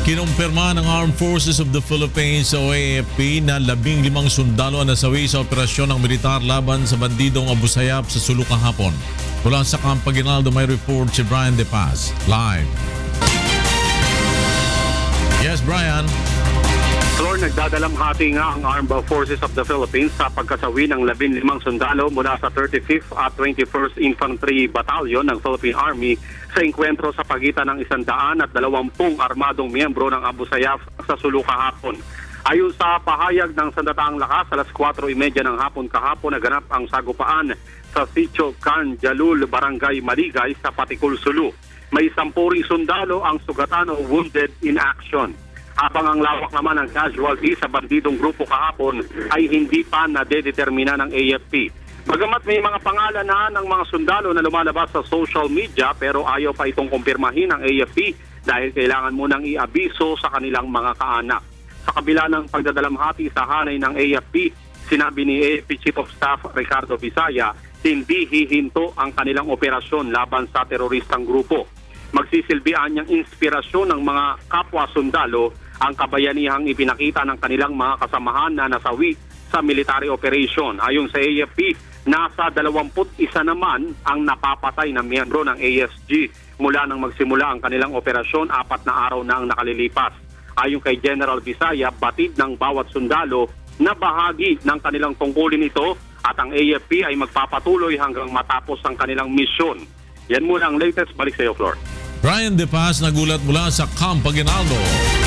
Kinumpirma ng Armed Forces of the Philippines o AFP na 15 sundalo ang nasawi sa operasyon ng militar laban sa bandidong Abu Sayyaf sa Sulu kahapon. Mula sa Camp Aguinaldo may report si Brian De Paz. Live. Yes, Brian. Lord, nagdadalamhati nga ang Armed Forces of the Philippines sa pagkasawi ng 15 sundalo mula sa 35th at 21st Infantry Battalion ng Philippine Army sa engkwentro sa pagitan ng 120 armadong miyembro ng Abu Sayyaf sa Sulu kahapon. Ayon sa pahayag ng Sandataang Lakas, alas 4:30 ng hapon kahapon naganap ang sagupaan sa Sitio Can Jalul, Barangay Maligay sa Patikul, Sulu. May 10 sundalo ang sugatan o wounded in action. Habang ang lawak naman ng casualty sa bandidong grupo kahapon ay hindi pa nadedetermina ng AFP. Bagamat may mga pangalan na ng mga sundalo na lumalabas sa social media pero ayaw pa itong kumpirmahin ng AFP dahil kailangan munang iabiso sa kanilang mga kaanak. Sa kabila ng pagdadalamhati sa hanay ng AFP, sinabi ni AFP Chief of Staff Ricardo Visaya, hindi hihinto ang kanilang operasyon laban sa teroristang grupo. Magsisilbihan niyang inspirasyon ng mga kapwa sundalo ang kabayanihang ipinakita ng kanilang mga kasamahan na nasawi sa military operation. Ayon sa AFP, nasa 21 naman ang napapatay na miyembro ng ASG mula nang magsimula ang kanilang operasyon, 4 na araw na ang nakalilipas. Ayon kay General Visaya, batid ng bawat sundalo na bahagi ng kanilang tungkulin ito at ang AFP ay magpapatuloy hanggang matapos ang kanilang misyon. Yan muna ang latest. Balik sa iyo, Flor. Brian De Paz nagulat mula sa Camp Aguinaldo.